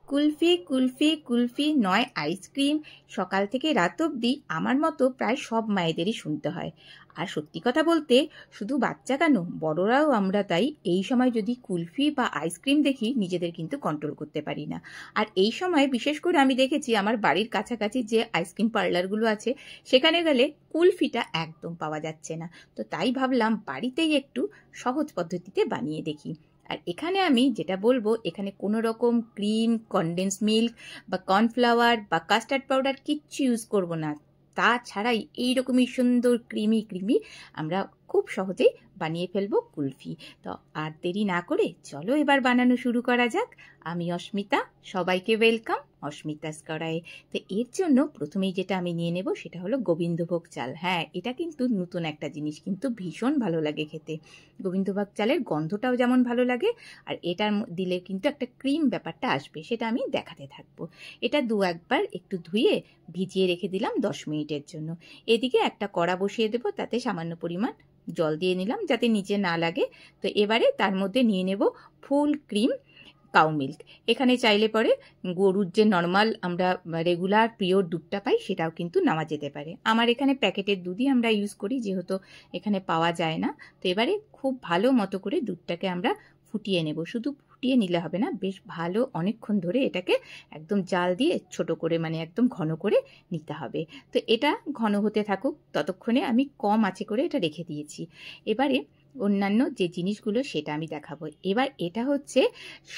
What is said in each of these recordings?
কুলফি কুলফি কুলফি নয় আইসক্রিম, সকাল থেকে রাত অবধি আমার মতো প্রায় সব মায়েদেরই শুনতে হয়। আর সত্যি কথা বলতে শুধু বাচ্চা কেন, বড়রাও আমরা তাই এই সময় যদি কুলফি বা আইসক্রিম দেখি নিজেদের কিন্তু কন্ট্রোল করতে পারি না। আর এই সময় বিশেষ করে আমি দেখেছি আমার বাড়ির কাছাকাছি যে আইসক্রিম পার্লারগুলো আছে সেখানে গেলে কুলফিটা একদম পাওয়া যাচ্ছে না। তো তাই ভাবলাম বাড়িতেই একটু সহজ পদ্ধতিতে বানিয়ে দেখি। আর এখানে আমি যেটা বলবো, এখানে কোনো রকম ক্রিম, কনডেন্স মিল্ক বা কর্নফ্লাওয়ার বা কাস্টার্ড পাউডার কিচ্ছু ইউজ করব না। তাছাড়াই এইরকমই সুন্দর ক্রিমি ক্রিমি আমরা খুব সহজেই বানিয়ে ফেলবো কুলফি। তো আর দেরি না করে চলো এবার বানানো শুরু করা যাক। আমি অস্মিতা, সবাইকে ওয়েলকাম অস্মিতাস কড়াইয়ে। তো এর জন্য প্রথমেই যেটা আমি নিয়ে নেব সেটা হলো গোবিন্দভোগ চাল। হ্যাঁ, এটা কিন্তু নতুন একটা জিনিস, কিন্তু ভীষণ ভালো লাগে খেতে। গোবিন্দভোগ চালের গন্ধটাও যেমন ভালো লাগে, আর এটার দিলে কিন্তু একটা ক্রিম ব্যাপারটা আসবে, সেটা আমি দেখাতে থাকবো। এটা একবার একটু ধুয়ে ভিজিয়ে রেখে দিলাম 10 মিনিটের জন্য। এদিকে একটা কড়া বসিয়ে দেবো, তাতে সামান্য পরিমাণ জল দিয়ে নিলাম যাতে নিচে না লাগে। তো এবারে তার মধ্যে নিয়ে নেব ফুল ক্রিম কাউ মিল্ক। এখানে চাইলে পরে গরুর যে নর্মাল আমরা রেগুলার পিওর দুধটা পাই সেটাও কিন্তু নেওয়া যেতে পারে। আমার এখানে প্যাকেটের দুধই আমরা ইউজ করি, যেহেতু এখানে পাওয়া যায় না। তো এবারে খুব ভালো মতো করে দুধটাকে আমরা ফুটিয়ে নেব। শুধু ফুটিয়ে নিলে হবে না, বেশ ভালো অনেকক্ষণ ধরে এটাকে একদম জাল দিয়ে ছোট করে মানে একদম ঘন করে নিতে হবে। তো এটা ঘন হতে থাকুক, ততক্ষণে আমি কম আঁচে করে এটা রেখে দিয়েছি। এবারে অন্যান্য যে জিনিসগুলো সেটা আমি দেখাবো। এবার এটা হচ্ছে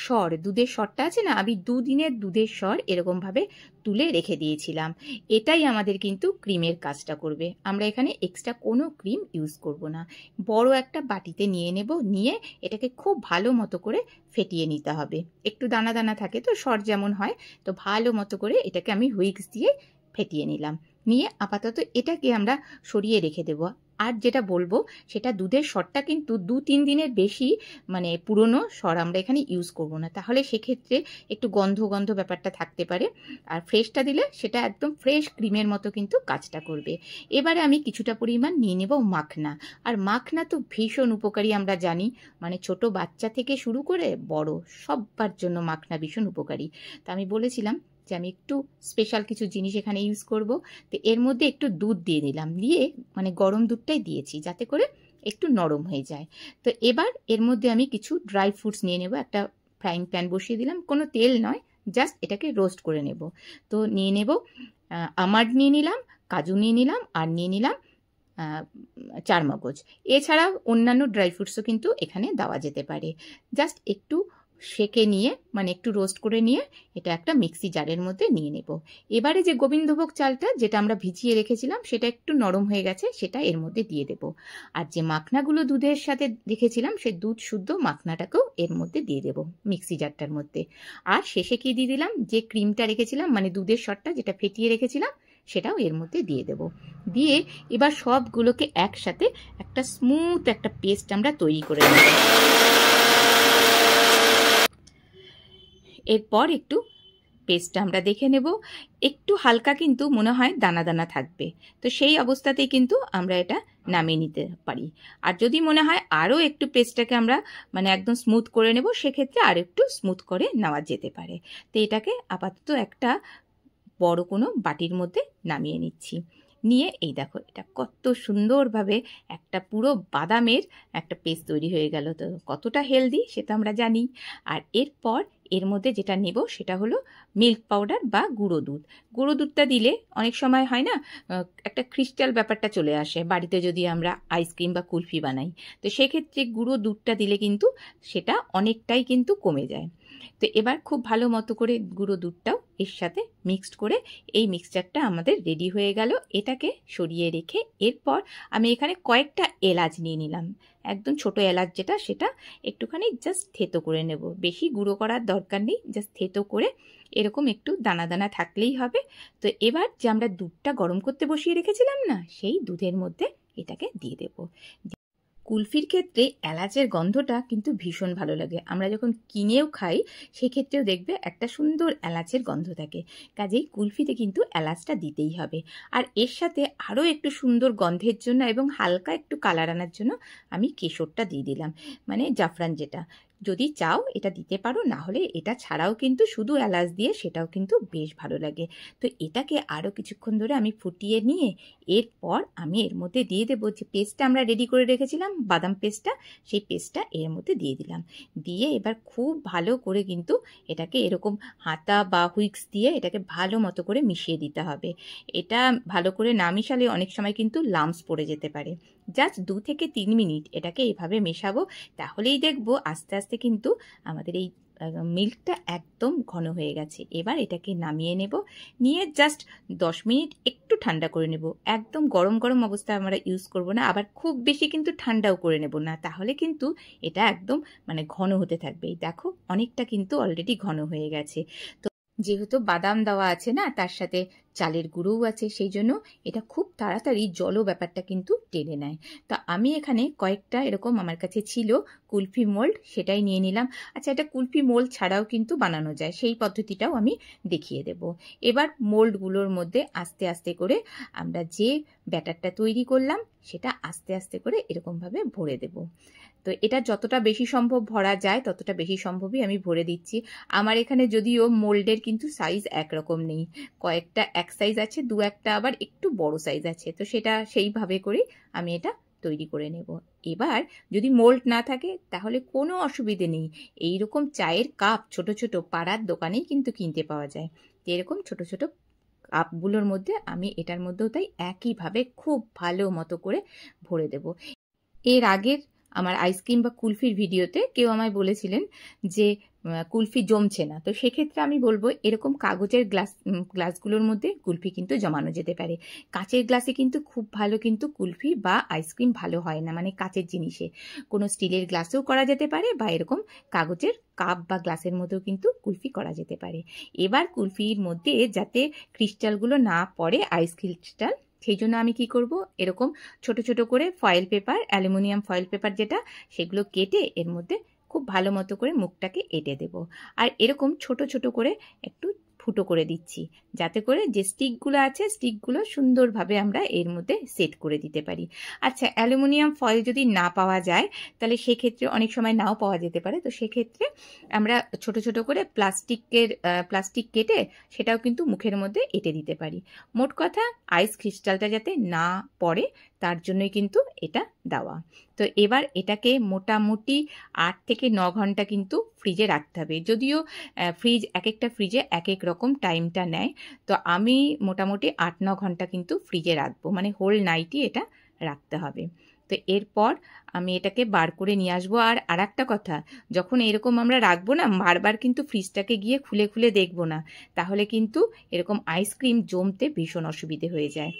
সর, দুধের সরটা আছে না, আমি দুদিনের দুধের সর এরকমভাবে তুলে রেখে দিয়েছিলাম। এটাই আমাদের কিন্তু ক্রিমের কাজটা করবে। আমরা এখানে এক্সট্রা কোনো ক্রিম ইউজ করব না। বড় একটা বাটিতে নিয়ে নেব, নিয়ে এটাকে খুব ভালো মতো করে ফেটিয়ে নিতে হবে। একটু দানা দানা থাকে তো সর যেমন হয়, তো ভালো মতো করে এটাকে আমি হুইক্স দিয়ে ফেটিয়ে নিলাম। নিয়ে আপাতত এটাকে আমরা সরিয়ে রেখে দেব। আর যেটা বলবো সেটা দুধের সরটা কিন্তু 2-3 দিনের বেশি মানে পুরনো সর আমরা এখানে ইউজ করব না, তাহলে সেক্ষেত্রে একটু গন্ধ গন্ধ ব্যাপারটা থাকতে পারে। আর ফ্রেশটা দিলে সেটা একদম ফ্রেশ ক্রিমের মতো কিন্তু কাজটা করবে। এবারে আমি কিছুটা পরিমাণ নিয়ে নেব মাখনা। আর মাখনা তো ভীষণ উপকারী আমরা জানি, মানে ছোট বাচ্চা থেকে শুরু করে বড় সবার জন্য মাখনা ভীষণ উপকারী। তা আমি বলেছিলাম যে আমি একটু স্পেশাল কিছু জিনিস এখানে ইউজ করব। তো এর মধ্যে একটু দুধ দিয়ে দিলাম, দিয়ে মানে গরম দুধটাই দিয়েছি যাতে করে একটু নরম হয়ে যায়। তো এবার এর মধ্যে আমি কিছু ড্রাই ফ্রুটস নিয়ে নেব। একটা ফ্রাইং প্যান বসিয়ে দিলাম, কোনো তেল নয়, জাস্ট এটাকে রোস্ট করে নেব। তো নিয়ে নেব আমন্ড নিয়ে নিলাম, কাজু নিয়ে নিলাম, আর নিয়ে নিলাম চারমগজ। এছাড়াও অন্যান্য ড্রাই ফ্রুটসও কিন্তু এখানে দেওয়া যেতে পারে। জাস্ট একটু সেকে নিয়ে মানে একটু রোস্ট করে নিয়ে এটা একটা মিক্সি জারের মধ্যে নিয়ে নেব। এবারে যে গোবিন্দভোগ চালটা যেটা আমরা ভিজিয়ে রেখেছিলাম সেটা একটু নরম হয়ে গেছে, সেটা এর মধ্যে দিয়ে দেব। আর যে মাখনাগুলো দুধের সাথে রেখেছিলাম সেই দুধ শুদ্ধ মাখনাটাকেও এর মধ্যে দিয়ে দেব মিক্সি জারটার মধ্যে। আর শেষে কি দিয়ে দিলাম, যে ক্রিমটা রেখেছিলাম মানে দুধের সরটা যেটা ফেটিয়ে রেখেছিলাম সেটাও এর মধ্যে দিয়ে দেব। দিয়ে এবার সবগুলোকে একসাথে একটা স্মুথ একটা পেস্ট আমরা তৈরি করে নেব। এরপর একটু পেস্টটা আমরা দেখে নেব, একটু হালকা কিন্তু মনে হয় দানা দানা থাকবে, তো সেই অবস্থাতেই কিন্তু আমরা এটা নামিয়ে নিতে পারি। আর যদি মনে হয় আরও একটু পেস্টটাকে আমরা মানে একদম স্মুথ করে নেব, সেক্ষেত্রে আর একটু স্মুথ করে নেওয়া যেতে পারে। তো এটাকে আপাতত একটা বড় কোনো বাটির মধ্যে নামিয়ে নিচ্ছি। নিয়ে এই দেখো এটা কত সুন্দরভাবে একটা পুরো বাদামের একটা পেস্ট তৈরি হয়ে গেল। তো কতটা হেলদি সেটা আমরা জানি। আর এরপর এর মধ্যে যেটা নেব সেটা হলো মিল্ক পাউডার বা গুঁড়ো দুধ। গুঁড়ো দুধটা দিলে অনেক সময় হয় না একটা ক্রিস্টাল ব্যাপারটা চলে আসে বাড়িতে যদি আমরা আইসক্রিম বা কুলফি বানাই। তো সেক্ষেত্রে গুঁড়ো দুধটা দিলে কিন্তু সেটা অনেকটাই কিন্তু কমে যায়। তো এবার খুব ভালো মতো করে গুঁড়ো দুধটাও এর সাথে মিক্সড করে এই মিক্সচারটা আমাদের রেডি হয়ে গেল। এটাকে সরিয়ে রেখে এরপর আমি এখানে কয়েকটা এলাচ নিয়ে নিলাম, একদম ছোট এলাচ যেটা সেটা একটুখানি জাস্ট থেতো করে নেব। বেশি গুঁড়ো করার দরকার নেই, জাস্ট থেতো করে এরকম একটু দানা দানা থাকলেই হবে। তো এবার যে আমরা দুধটা গরম করতে বসিয়ে রেখেছিলাম না, সেই দুধের মধ্যে এটাকে দিয়ে দেব। কুলফির ক্ষেত্রে এলাচের গন্ধটা কিন্তু ভীষণ ভালো লাগে, আমরা যখন কিনেও খাই সেক্ষেত্রেও দেখবে একটা সুন্দর এলাচের গন্ধ থাকে। কাজেই কুলফিতে কিন্তু এলাচটা দিতেই হবে। আর এর সাথে আরও একটু সুন্দর গন্ধের জন্য এবং হালকা একটু কালার আনার জন্য আমি কেশরটা দিয়ে দিলাম, মানে জাফরান যেটা। যদি চাও এটা দিতে পারো, না হলে এটা ছাড়াও কিন্তু শুধু এলাচ দিয়ে সেটাও কিন্তু বেশ ভালো লাগে। তো এটাকে আরও কিছুক্ষণ ধরে আমি ফুটিয়ে নিয়ে এরপর আমি এর মধ্যে দিয়ে দেবো যে পেস্টটা আমরা রেডি করে রেখেছিলাম, বাদাম পেস্টটা, সেই পেস্টটা এর মধ্যে দিয়ে দিলাম। দিয়ে এবার খুব ভালো করে কিন্তু এটাকে এরকম হাতা বা হুইক্স দিয়ে এটাকে ভালো মতো করে মিশিয়ে দিতে হবে। এটা ভালো করে না মিশালে অনেক সময় কিন্তু লাম্পস পড়ে যেতে পারে। জাস্ট 2 থেকে 3 মিনিট এটাকে এভাবে মেশাবো, তাহলেই দেখবো আস্তে আস্তে কিন্তু আমাদের এই মিল্কটা একদম ঘন হয়ে গেছে। এবার এটাকে নামিয়ে নেব, নিয়ে জাস্ট 10 মিনিট একটু ঠান্ডা করে নেব। একদম গরম গরম অবস্থায় আমরা ইউজ করব না, আবার খুব বেশি কিন্তু ঠান্ডাও করে নেব না, তাহলে কিন্তু এটা একদম মানে ঘন হতে থাকবে। দেখো অনেকটা কিন্তু অলরেডি ঘন হয়ে গেছে। তো যেহেতু বাদাম দেওয়া আছে না, তার সাথে চালের গুঁড়োও আছে, সেই জন্য এটা খুব তাড়াতাড়ি জলও ব্যাপারটা কিন্তু টেনে নেয়। তো আমি এখানে কয়েকটা এরকম আমার কাছে ছিল কুলফি মোল্ড, সেটাই নিয়ে নিলাম। আচ্ছা, এটা কুলফি মোল্ড ছাড়াও কিন্তু বানানো যায়, সেই পদ্ধতিটাও আমি দেখিয়ে দেব। এবার মোল্ডগুলোর মধ্যে আস্তে আস্তে করে আমরা যে ব্যাটারটা তৈরি করলাম সেটা আস্তে আস্তে করে এরকমভাবে ভরে দেব। তো এটা যতটা বেশি সম্ভব ভরা যায় ততটা বেশি সম্ভবই আমি ভরে দিচ্ছি। আমার এখানে যদিও মোল্ডের কিন্তু সাইজ একরকম নেই, কয়েকটা এক সাইজ আছে, দু একটা আবার একটু বড় সাইজ আছে, তো সেটা সেইভাবে করে আমি এটা তৈরি করে নেব। এবার যদি মোল্ড না থাকে তাহলে কোনো অসুবিধে নেই, এইরকম চায়ের কাপ ছোট ছোট পাড়ার দোকানেই কিন্তু কিনতে পাওয়া যায়। এরকম ছোট ছোট কাপগুলোর মধ্যে আমি এটার মধ্যেও তাই একইভাবে খুব ভালো মতো করে ভরে দেব। এর আগের আমার আইসক্রিম বা কুলফির ভিডিওতে কেউ আমায় বলেছিলেন যে কুলফি জমছে না, তো সেক্ষেত্রে আমি বলবো এরকম কাগজের গ্লাসগুলোর মধ্যে কুলফি কিন্তু জমানো যেতে পারে। কাচের গ্লাসে কিন্তু খুব ভালো কিন্তু কুলফি বা আইসক্রিম ভালো হয় না, মানে কাচের জিনিসে। কোনো স্টিলের গ্লাসেও করা যেতে পারে বা এরকম কাগজের কাপ বা গ্লাসের মধ্যেও কিন্তু কুলফি করা যেতে পারে। এবার কুলফির মধ্যে যাতে ক্রিস্টালগুলো না পড়ে, আইস ক্রিস্টাল, সেই জন্য আমি কি করব, এরকম ছোট ছোট করে foil paper, aluminium foil paper যেটা, সেগুলো কেটে এর মধ্যে খুব ভালো মতো করে মুখটাকে এঁটে দেব। আর এরকম ছোট ছোট করে একটু ফুটো করে দিচ্ছি, যাতে করে যে স্টিকগুলো আছে স্টিকগুলো সুন্দরভাবে আমরা এর মধ্যে সেট করে দিতে পারি। আচ্ছা, অ্যালুমিনিয়াম ফয়েল যদি না পাওয়া যায় তাহলে সেক্ষেত্রে অনেক সময় নাও পাওয়া যেতে পারে, তো সেক্ষেত্রে আমরা ছোট ছোট করে প্লাস্টিক কেটে সেটাও কিন্তু মুখের মধ্যে এঁটে দিতে পারি। মোট কথা আইস ক্রিস্টালটা যাতে না পড়ে তার জন্যই কিন্তু এটা দেওয়া। তো এবার এটাকে মোটামুটি 8 থেকে 9 ঘন্টা কিন্তু ফ্রিজে রাখতে হবে, যদিও ফ্রিজ এক একটা ফ্রিজে এক এক রকম টাইমটা নেয়। তো আমি মোটামুটি 8-9 ঘন্টা কিন্তু ফ্রিজে রাখবো, মানে হোল নাইটই এটা রাখতে হবে। তো এরপর আমি এটাকে বার করে নিয়ে আসবো। আর আরেকটা কথা, যখন এরকম আমরা রাখবো না, বারবার কিন্তু ফ্রিজটাকে গিয়ে খুলে খুলে দেখবো না, তাহলে কিন্তু এরকম আইসক্রিম জমতে ভীষণ অসুবিধে হয়ে যায়।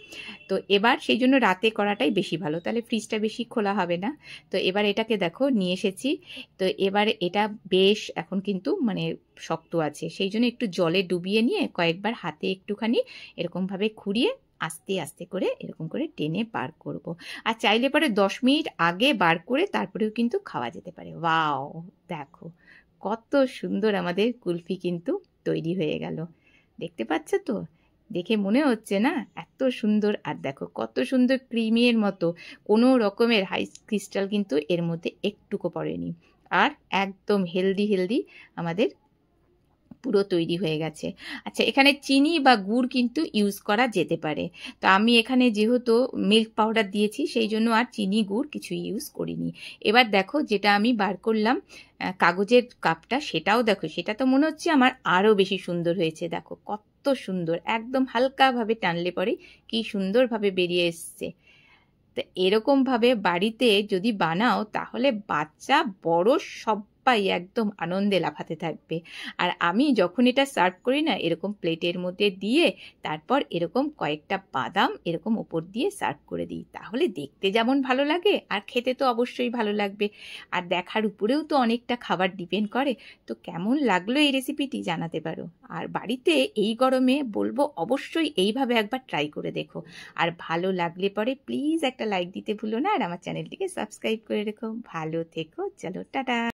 তো এবার সেই জন্য রাতে করাটাই বেশি ভালো, তাহলে ফ্রিজটা বেশি খোলা হবে না। তো এবার এটাকে দেখো নিয়ে এসেছি। তো এবার এটা বেশ এখন কিন্তু মানে শক্ত আছে, সেই জন্য একটু জলে ডুবিয়ে নিয়ে কয়েকবার হাতে একটুখানি এরকমভাবে খুঁড়িয়ে আস্তে আস্তে করে এরকম করে টেনে বার করব। আর চাইলে পরে 10 মিনিট আগে বার করে তারপরেও কিন্তু খাওয়া যেতে পারে। ওয়াও, দেখো কত সুন্দর আমাদের কুলফি কিন্তু তৈরি হয়ে গেল। দেখতে পাচ্ছ তো? দেখে মনে হচ্ছে না এত সুন্দর? আর দেখো কত সুন্দর ক্রিমি এর মতো, কোনো রকমের হাই ক্রিস্টাল কিন্তু এর মধ্যে একটুকু পড়েনি। আর একদম হেলদি হেলদি আমাদের পুরো তৈরি হয়ে গেছে। আচ্ছা, এখানে চিনি বা গুড় কিন্তু ইউজ করা যেতে পারে, তো আমি এখানে যেহেতু মিল্ক পাউডার দিয়েছি সেই জন্য আর চিনি গুড় কিছু ইউজ করিনি। এবার দেখো যেটা আমি বার করলাম কাগজের কাপটা, সেটাও দেখো, সেটা তো মনে হচ্ছে আমার আরও বেশি সুন্দর হয়েছে। দেখো কত সুন্দর, একদম হালকাভাবে টানলে পরে কি সুন্দরভাবে বেরিয়ে এসছে। তো এরকমভাবে বাড়িতে যদি বানাও তাহলে বাচ্চা বড় সবাই একদম আনন্দে লাফাতে থাকবে। আর আমি যখন এটা সার্ভ করি না, এরকম প্লেটের মধ্যে দিয়ে তারপর এরকম কয়েকটা বাদাম এরকম ওপর দিয়ে সার্ভ করে দিই, তাহলে দেখতে যেমন ভালো লাগে আর খেতে তো অবশ্যই ভালো লাগবে। আর দেখার উপরেও তো অনেকটা খাবার ডিপেন্ড করে। তো কেমন লাগলো এই রেসিপিটি জানাতে পারো। আর বাড়িতে এই গরমে বলবো অবশ্যই এইভাবে একবার ট্রাই করে দেখো। আর ভালো লাগলে পরে প্লিজ একটা লাইক দিতে ভুলো না, আর আমার চ্যানেলটিকে সাবস্ক্রাইব করে রেখো। ভালো থেকো, চলো টাটা।